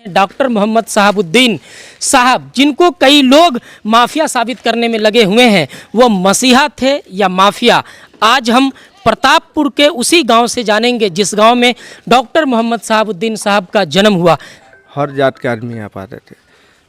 Doctor Mohammad Shahabuddin साहब, जिनको कई लोग माफिया साबित करने में लगे हुए हैं, वो मसीहा थे या माफिया। आज हम प्रतापपुर के उसी गांव से जानेंगे जिस गांव में डॉक्टर मोहम्मद शहाबुद्दीन साहब का जन्म हुआ। हर जात के आदमी यहाँ पर आते थे,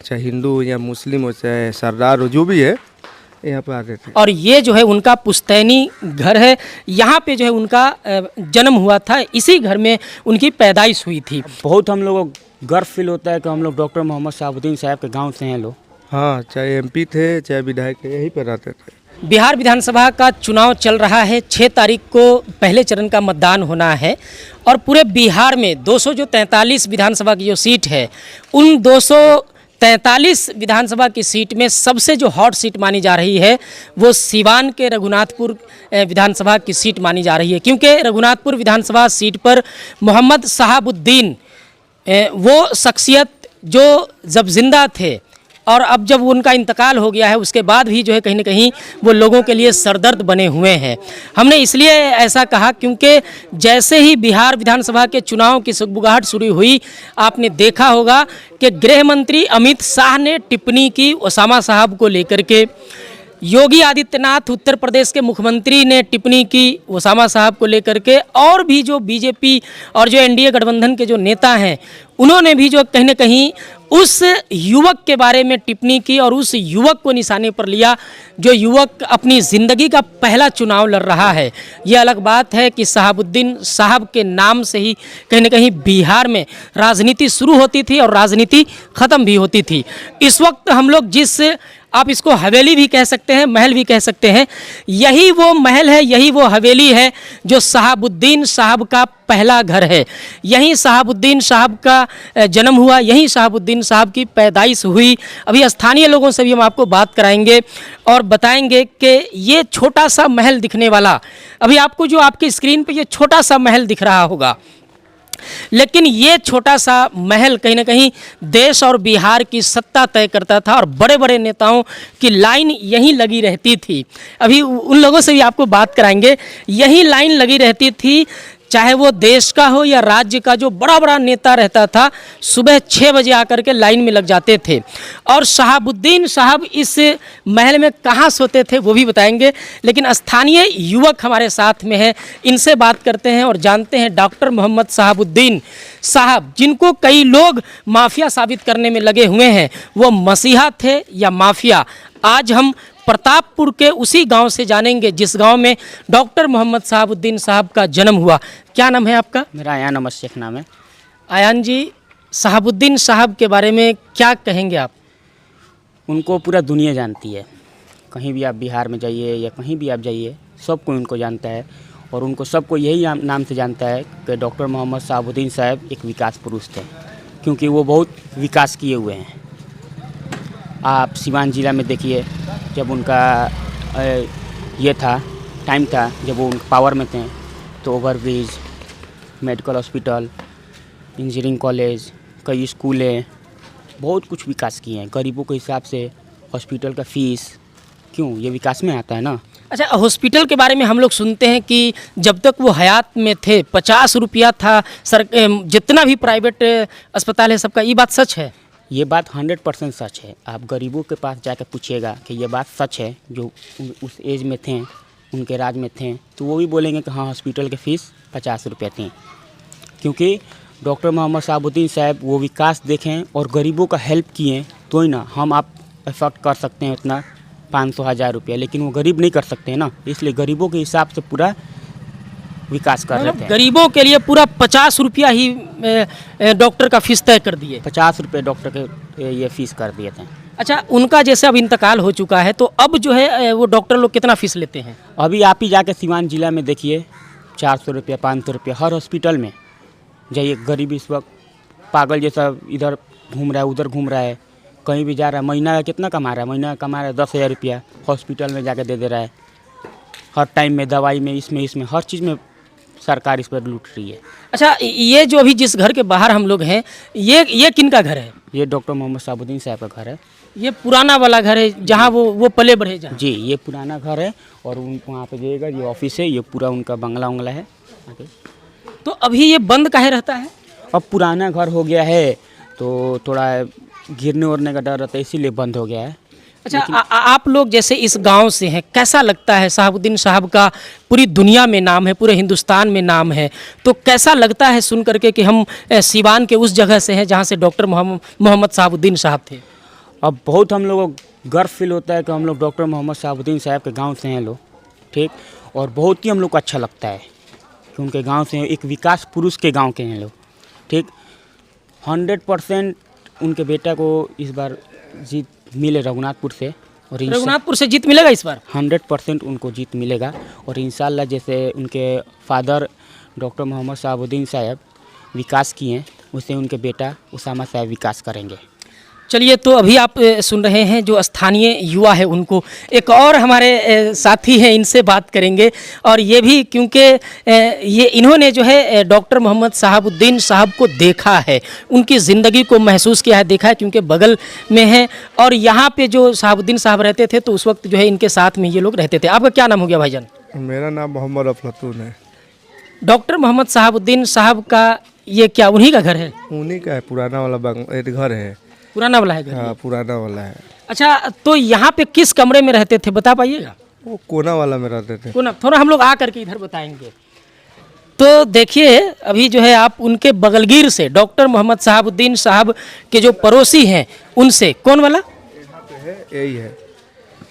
चाहे हिंदू हो या मुस्लिम हो, चाहे सरदार हो, जो भी है यहाँ पे आते थे। और ये जो है उनका पुश्तैनी घर है, यहाँ पे जो है उनका जन्म हुआ था, इसी घर में उनकी पैदाइश हुई थी। बहुत हम लोगों को गर्व फील होता है कि हम लोग डॉक्टर मोहम्मद शहाबुद्दीन साहब के गांव से हैं लोग। हाँ, चाहे एमपी थे चाहे विधायक थे, यहीं पर रहते थे। बिहार विधानसभा का चुनाव चल रहा है। 6 तारीख को पहले चरण का मतदान होना है और पूरे बिहार में 243 विधानसभा की जो सीट है, उन 243 विधानसभा की सीट में सबसे जो हॉट सीट मानी जा रही है वो सिवान के रघुनाथपुर विधानसभा की सीट मानी जा रही है, क्योंकि रघुनाथपुर विधानसभा सीट पर मोहम्मद शहाबुद्दीन वो शख्सियत जो जब जिंदा थे और अब जब उनका इंतकाल हो गया है, उसके बाद भी जो है कहीं ना कहीं वो लोगों के लिए सरदर्द बने हुए हैं। हमने इसलिए ऐसा कहा क्योंकि जैसे ही बिहार विधानसभा के चुनाव की सुगबुगाहट शुरू हुई, आपने देखा होगा कि गृह मंत्री अमित शाह ने टिप्पणी की ओसामा साहब को लेकर के, योगी आदित्यनाथ उत्तर प्रदेश के मुख्यमंत्री ने टिप्पणी की ओसामा साहब को लेकर के, और भी जो बीजेपी और जो एनडीए गठबंधन के जो नेता हैं उन्होंने भी जो कहीं ना कहीं उस युवक के बारे में टिप्पणी की और उस युवक को निशाने पर लिया जो युवक अपनी ज़िंदगी का पहला चुनाव लड़ रहा है। ये अलग बात है कि शहाबुद्दीन साहब के नाम से ही कहीं ना कहीं बिहार में राजनीति शुरू होती थी और राजनीति ख़त्म भी होती थी। इस वक्त हम लोग जिस, आप इसको हवेली भी कह सकते हैं, महल भी कह सकते हैं, यही वो महल है, यही वो हवेली है जो शहाबुद्दीन साहब का पहला घर है। यहीं शहाबुद्दीन साहब का जन्म हुआ, यहीं शहाबुद्दीन साहब की पैदाइश हुई। अभी स्थानीय लोगों से भी हम आपको बात कराएंगे और बताएंगे कि ये छोटा सा महल दिखने वाला, अभी आपको जो आपकी स्क्रीन पे ये छोटा सा महल दिख रहा होगा, लेकिन ये छोटा सा महल कहीं ना कहीं देश और बिहार की सत्ता तय करता था और बड़े बड़े नेताओं की लाइन यहीं लगी रहती थी। अभी उन लोगों से भी आपको बात कराएंगे, यहीं लाइन लगी रहती थी, चाहे वो देश का हो या राज्य का, जो बड़ा बड़ा नेता रहता था सुबह 6 बजे आकर के लाइन में लग जाते थे। और शहाबुद्दीन साहब इस महल में कहाँ सोते थे वो भी बताएंगे, लेकिन स्थानीय युवक हमारे साथ में है, इनसे बात करते हैं और जानते हैं डॉक्टर मोहम्मद शहाबुद्दीन साहब, जिनको कई लोग माफिया साबित करने में लगे हुए हैं, वो मसीहा थे या माफिया। आज हम प्रतापपुर के उसी गांव से जानेंगे जिस गांव में डॉक्टर मोहम्मद शहाबुद्दीन साहब का जन्म हुआ। क्या नाम है आपका? मेरा आयान अहमद शेख नाम है। आयान जी, शहाबुद्दीन साहब के बारे में क्या कहेंगे आप? उनको पूरा दुनिया जानती है, कहीं भी आप बिहार में जाइए या कहीं भी आप जाइए, सबको उनको जानता है और उनको सबको यही नाम से जानता है कि डॉक्टर मोहम्मद शहाबुद्दीन साहब एक विकास पुरुष थे, क्योंकि वो बहुत विकास किए हुए हैं। आप सिवान ज़िला में देखिए, जब उनका ये था, टाइम था जब वो पावर में थे, तो overbridge, medical hospital, engineering college, कई स्कूलें, बहुत कुछ विकास किए हैं। गरीबों के हिसाब से हॉस्पिटल का फीस, क्यों, ये विकास में आता है ना। अच्छा, हॉस्पिटल के बारे में हम लोग सुनते हैं कि जब तक वो हयात में थे 50 रुपया था सर, जितना भी प्राइवेट अस्पताल है सबका, ये बात सच है? ये बात 100% सच है। आप गरीबों के पास जाकर पूछिएगा कि ये बात सच है, जो उस एज में थे, उनके राज में थे, तो वो भी बोलेंगे कि हाँ, हॉस्पिटल की फ़ीस 50 रुपये थी। क्योंकि डॉक्टर मोहम्मद शहाबुद्दीन साहब वो विकास देखें और गरीबों का हेल्प किए, तो ही ना हम आप एफर्ट कर सकते हैं उतना 500-1000 रुपया, लेकिन वो गरीब नहीं कर सकते हैं ना, इसलिए गरीबों के हिसाब से पूरा विकास कर रहे थे। गरीबों के लिए पूरा 50 रुपया ही डॉक्टर का फीस तय कर दिए। 50 रुपये डॉक्टर के ये फीस कर दिए थे। अच्छा, उनका जैसे अब इंतकाल हो चुका है, तो अब जो है वो डॉक्टर लोग कितना फीस लेते हैं? अभी आप ही जाके सिवान ज़िला में देखिए, 400 रुपया, 500 रुपया हर हॉस्पिटल में जाइए। गरीब इस वक्त पागल जैसा इधर घूम रहा है, उधर घूम रहा है, कहीं भी जा रहा है। महीना का कितना कमा रहा है? महीना कमा रहा है 10,000 रुपया, हॉस्पिटल में जाके दे रहा है। हर टाइम में दवाई में, इसमें हर चीज़ में सरकार इस पर लूट रही है। अच्छा, ये जो अभी जिस घर के बाहर हम लोग हैं, ये किन का घर है? ये डॉक्टर मोहम्मद शहाबुद्दीन साहब का घर है। ये पुराना वाला घर है जहाँ वो पले बढ़े जहाँ? जी, ये पुराना घर है और वहाँ पे जाइएगा, ये ऑफिस है, ये पूरा उनका बंगला उंगला है। तो अभी ये बंद काहे रहता है? अब पुराना घर हो गया है, तो थोड़ा गिरने उड़ने का डर रहता है, इसीलिए बंद हो गया है। अच्छा, आप लोग जैसे इस गांव से हैं, कैसा लगता है? शहाबुद्दीन साहब का पूरी दुनिया में नाम है, पूरे हिंदुस्तान में नाम है, तो कैसा लगता है सुन करके कि हम सीवान के उस जगह से हैं जहां से डॉक्टर मोहम्मद शहाबुद्दीन साहब थे? अब बहुत हम लोगों को गर्व फील होता है कि हम लोग डॉक्टर मोहम्मद शहाबुद्दीन साहब के गांव से हैं लोग, ठीक। और बहुत ही हम लोग को अच्छा लगता है कि उनके गांव से हैं, एक विकास पुरुष के गांव के हैं लोग, ठीक। 100% उनके बेटा को इस बार जीत मिले रघुनाथपुर से, और रघुनाथपुर से जीत मिलेगा इस बार? 100% उनको जीत मिलेगा। और इंशाल्लाह जैसे उनके फादर डॉक्टर मोहम्मद शहाबुद्दीन साहब विकास किए हैं, उससे उनके बेटा उसामा साहब विकास करेंगे। चलिए, तो अभी आप सुन रहे हैं जो स्थानीय युवा है उनको, एक और हमारे साथी हैं, इनसे बात करेंगे। और ये भी क्योंकि ये इन्होंने जो है डॉक्टर मोहम्मद शहाबुद्दीन साहब को देखा है, उनकी ज़िंदगी को महसूस किया है, देखा है, क्योंकि बगल में है। और यहाँ पे जो शहाबुद्दीन साहब रहते थे तो उस वक्त जो है इनके साथ में ये लोग रहते थे। आपका क्या नाम हो गया भाईजान? मेरा नाम मोहम्मद अफलातून है। डॉक्टर मोहम्मद शहाबुद्दीन साहब का ये क्या उन्हीं का घर है? उन्हीं का है, पुराना वाला घर है। पुराना वाला है घर? हाँ, पुराना वाला है। अच्छा, तो यहाँ पे किस कमरे में रहते थे, बता पाइएगा? वो कोना वाला में रहते थे। कोना, थोड़ा हम लोग आ करके इधर बताएंगे। तो देखिए, अभी जो है आप उनके बगलगीर से डॉक्टर मोहम्मद शहाबुद्दीन साहब के जो पड़ोसी हैं उनसे, कौन वाला? यहाँ पे है, यही है।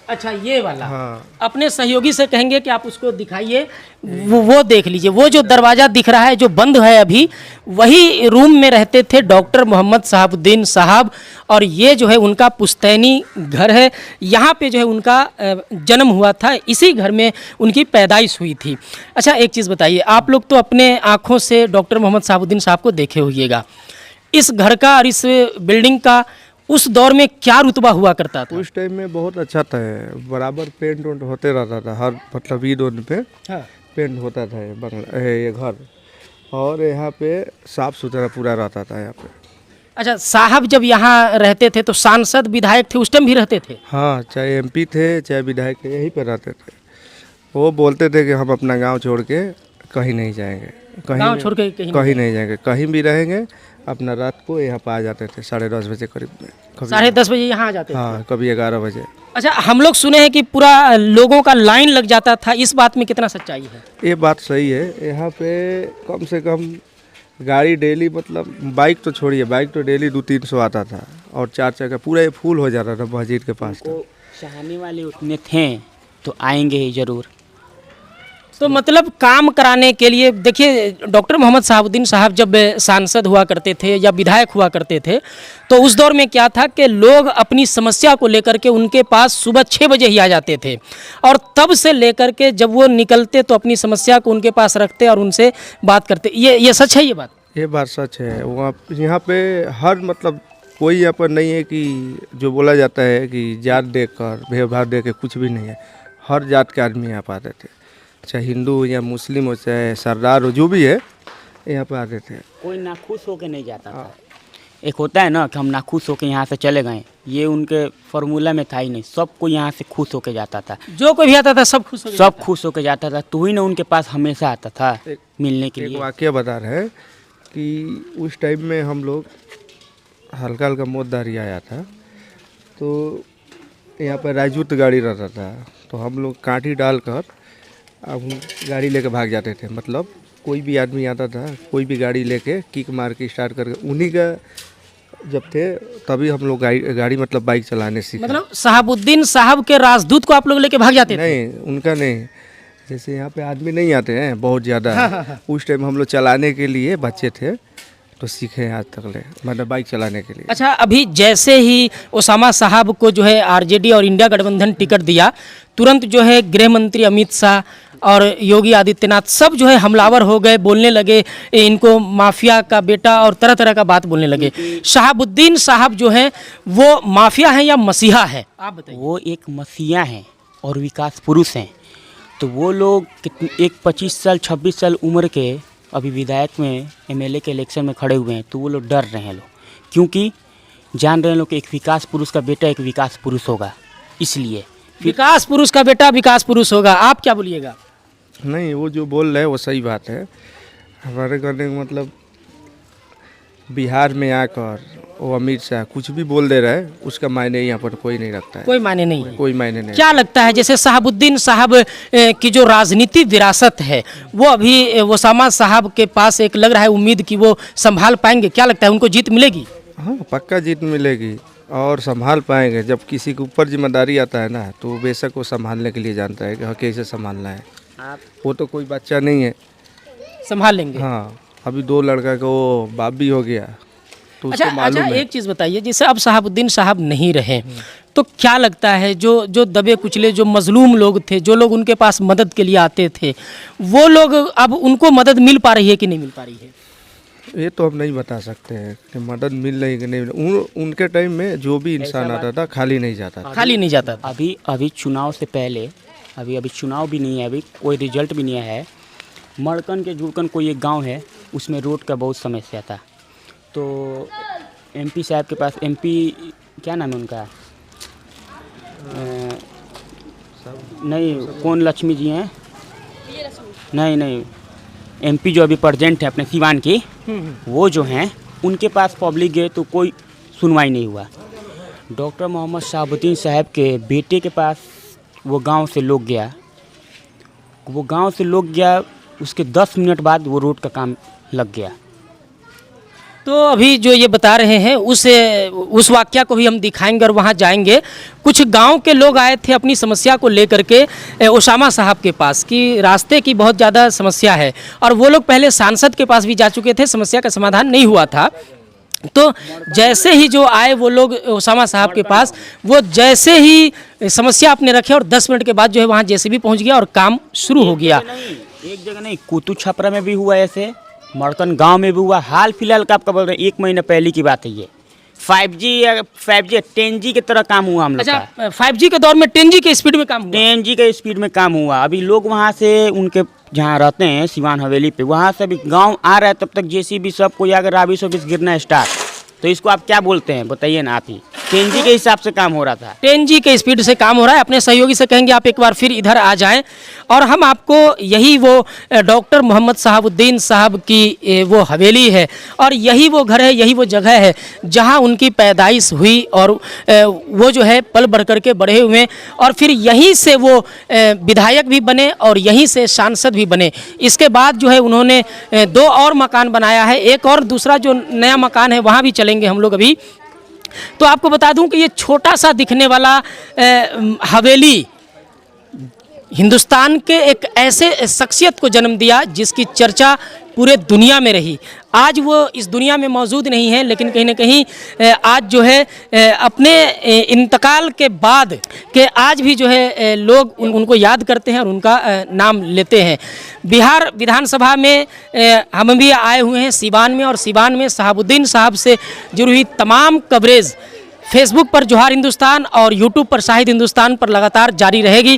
अच्छा, ये वाला। हाँ। अपने सहयोगी से कहेंगे कि आप उसको दिखाइए, वो देख लीजिए। वो जो दरवाज़ा दिख रहा है जो बंद है अभी, वही रूम में रहते थे डॉक्टर मोहम्मद शहाबुद्दीन साहब। और ये जो है उनका पुश्तैनी घर है, यहाँ पे जो है उनका जन्म हुआ था, इसी घर में उनकी पैदाइश हुई थी। अच्छा, एक चीज़ बताइए, आप लोग तो अपने आँखों से डॉक्टर मोहम्मद शहाबुद्दीन साहब को देखे होइएगा, इस घर का और इस बिल्डिंग का उस दौर में क्या रुतबा हुआ करता था? उस टाइम में बहुत अच्छा था, बराबर पेंट वेंट होते रहता था, हर मतलब ईद उन पे हाँ। पेंट होता था ये बंगला, ये घर। और यहाँ पे साफ सुथरा पूरा रहता था यहाँ पे। अच्छा, साहब जब यहाँ रहते थे तो सांसद विधायक थे उस टाइम भी रहते थे? हाँ, चाहे एमपी थे चाहे विधायक थे, यहीं पे रहते थे। वो बोलते थे कि हम अपना गांव छोड़ के कहीं नहीं जाएंगे, गांव छोड़ के कहीं नहीं जाएंगे, कहीं भी रहेंगे। अपना रात को यहाँ पर आ जाते थे 10:30 बजे करीब में, 10:30 बजे यहाँ आ जाते थे? हाँ, कभी 11 बजे। अच्छा, हम लोग सुने हैं कि पूरा लोगों का लाइन लग जाता था, इस बात में कितना सच्चाई है? ये बात सही है। यहाँ पे कम से कम गाड़ी डेली, मतलब बाइक तो छोड़िए, बाइक तो डेली 200-300 आता था। और 4 चक्का पूरा ये फुल हो जाता था मस्जिद के पास। तो चाहने वाले उतने थे तो आएंगे ही ज़रूर। तो मतलब काम कराने के लिए, देखिए, डॉक्टर मोहम्मद शहाबुद्दीन साहब जब सांसद हुआ करते थे या विधायक हुआ करते थे तो उस दौर में क्या था कि लोग अपनी समस्या को लेकर के उनके पास सुबह 6 बजे ही आ जाते थे। और तब से लेकर के जब वो निकलते तो अपनी समस्या को उनके पास रखते और उनसे बात करते। ये सच है? ये बात सच है। वहाँ यहाँ पे हर मतलब कोई यहाँ पर नहीं है कि जो बोला जाता है कि जात देख कर भेदभाव देख के, कुछ भी नहीं है। हर जात के आदमी यहाँ पर आते थे, चाहे हिंदू हो या मुस्लिम हो, चाहे सरदार हो, जो भी है यहाँ पे आते थे। कोई नाखुश होके नहीं जाता था। एक होता है ना कि हम नाखुश होके यहाँ से चले गए, ये उनके फार्मूला में था ही नहीं। सब कोई यहाँ से खुश होके जाता था, जो कोई भी आता था सब खुश होके जाता था। तो ही ना उनके पास हमेशा आता था मिलने के लिए। एक वाकया बता रहे हैं कि उस टाइम में हम लोग हल्का हल्का मौतदारी आया था, तो यहाँ पर राजूत गाड़ी रहता था, तो हम लोग कांटी डालकर अब गाड़ी लेके भाग जाते थे। मतलब कोई भी आदमी आता था, कोई भी गाड़ी लेके किक मार के स्टार्ट करके, उन्हीं का जब थे तभी हम लोग गाड़ी मतलब बाइक चलाने सीखे। मतलब शहाबुद्दीन साहब के राजदूत को आप लोग लेके भाग जाते थे? नहीं, उनका नहीं। जैसे यहाँ पे आदमी नहीं आते हैं बहुत ज़्यादा। हाँ। उस टाइम हम लोग चलाने के लिए बच्चे थे तो सीखे आज तक ले, मतलब बाइक चलाने के लिए। अच्छा, अभी जैसे ही ओसामा साहब को जो है आरजेडी और इंडिया गठबंधन टिकट दिया, तुरंत जो है गृह मंत्री अमित शाह और योगी आदित्यनाथ सब जो है हमलावर हो गए, बोलने लगे इनको माफिया का बेटा और तरह तरह का बात बोलने लगे। शहाबुद्दीन साहब जो हैं वो माफिया हैं या मसीहा है, आप बताइए? वो एक मसीहा हैं और विकास पुरुष हैं। तो वो लोग एक 25 साल 26 साल उम्र के अभी विधायक में एमएलए के इलेक्शन में खड़े हुए हैं, तो वो लोग डर रहे हैं लोग, क्योंकि जान रहे हैं लोग कि एक विकास पुरुष का बेटा एक विकास पुरुष होगा। इसलिए विकास पुरुष का बेटा विकास पुरुष होगा। आप क्या बोलिएगा? नहीं, वो जो बोल रहे हैं वो सही बात है। हमारे कहने का मतलब बिहार में आकर वो अमीर शाह कुछ भी बोल दे रहा है, उसका मायने यहाँ पर कोई नहीं रखता है, कोई मायने नहीं है। कोई मायने नहीं। क्या लगता है जैसे शहाबुद्दीन साहब की जो राजनीति विरासत है वो अभी ओसामा साहब के पास एक लग रहा है उम्मीद कि वो संभाल पाएंगे, क्या लगता है उनको जीत मिलेगी? हाँ, पक्का जीत मिलेगी और संभाल पाएंगे। जब किसी के ऊपर जिम्मेदारी आता है ना तो बेशक वो संभालने के लिए जानता है कि हाँ कैसे संभालना है। वो तो कोई बच्चा नहीं है, संभाल लेंगे। हाँ अभी 2 लड़का का वो बाप भी हो गया तो उसको अच्छा, मालूम है। एक चीज़ बताइए, जैसे अब शहाबुद्दीन साहब नहीं रहे तो क्या लगता है जो दबे कुचले जो मजलूम लोग थे, जो लोग उनके पास मदद के लिए आते थे, वो लोग अब उनको मदद मिल पा रही है कि नहीं मिल पा रही है? ये तो हम नहीं बता सकते हैं कि मदद मिल रही कि नहीं। उनके टाइम में जो भी इंसान आता था खाली नहीं जाता था। खाली नहीं जाता था। अभी चुनाव से पहले अभी चुनाव भी नहीं है, अभी कोई रिजल्ट भी नहीं आया है। मड़कन के जुड़कन कोई एक गांव है, उसमें रोड का बहुत समस्या था। तो एमपी साहब के पास, एमपी क्या नाम है उनका, नहीं कौन लक्ष्मी जी हैं, नहीं एमपी जो अभी प्रेजेंट है अपने सिवान की, वो जो हैं उनके पास पब्लिक गए तो कोई सुनवाई नहीं हुआ। डॉक्टर मोहम्मद शहाबुद्दीन साहब के बेटे के पास वो गांव से लोग गया, उसके 10 मिनट बाद वो रोड का काम लग गया। तो अभी जो ये बता रहे हैं उस वाक्या को भी हम दिखाएंगे और वहाँ जाएंगे। कुछ गांव के लोग आए थे अपनी समस्या को लेकर के ओसामा साहब के पास कि रास्ते की बहुत ज़्यादा समस्या है, और वो लोग पहले सांसद के पास भी जा चुके थे, समस्या का समाधान नहीं हुआ था। तो जैसे ही जो आए वो लोग ओसामा साहब के पास, वो जैसे ही समस्या अपने रखे और 10 मिनट के बाद जो है वहाँ जेसीबी पहुँच गया और काम शुरू हो गया। एक जगह नहीं, कुतु छपरा में भी हुआ ऐसे, मड़कन गांव में भी हुआ। हाल फिलहाल का आपका बोल रहे 1 महीना पहले की बात है ये। 5G 10G की तरह काम हुआ हम लोग का। अच्छा, 5G के दौर में 10G के स्पीड में काम हुआ? 10G के स्पीड में काम हुआ। अभी लोग वहाँ से उनके जहाँ रहते हैं सिवान हवेली पे, वहाँ से भी गांव आ रहा है, तब तक जेसीबी सब कोई अगर राबिस वाबिस गिरना स्टार्ट, तो इसको आप क्या बोलते हैं बताइए ना आप ही। 10G के हिसाब से काम हो रहा था, 10G के स्पीड से काम हो रहा है। अपने सहयोगी से कहेंगे आप एक बार फिर इधर आ जाएं और हम आपको यही वो डॉक्टर मोहम्मद शहाबुद्दीन साहब की वो हवेली है और यही वो घर है, यही वो जगह है जहां उनकी पैदाइश हुई और वो जो है पल बढ़ कर के बढ़े हुए और फिर यहीं से वो विधायक भी बने और यहीं से सांसद भी बने। इसके बाद जो है उन्होंने 2 और मकान बनाया है, एक और दूसरा जो नया मकान है वहाँ भी चलेंगे हम लोग अभी। तो आपको बता दूं कि ये छोटा सा दिखने वाला हवेली हिंदुस्तान के एक ऐसे शख्सियत को जन्म दिया जिसकी चर्चा पूरे दुनिया में रही। आज वो इस दुनिया में मौजूद नहीं है, लेकिन कहीं ना कहीं आज जो है अपने इंतकाल के बाद के आज भी जो है लोग उनको याद करते हैं और उनका नाम लेते हैं। बिहार विधानसभा में हम भी आए हुए हैं सिवान में, और सिवान में शहाबुद्दीन साहब से जुड़ी हुई तमाम कवरेज फेसबुक पर जोहार हिंदुस्तान और यूट्यूब पर शाहिद हिंदुस्तान पर लगातार जारी रहेगी।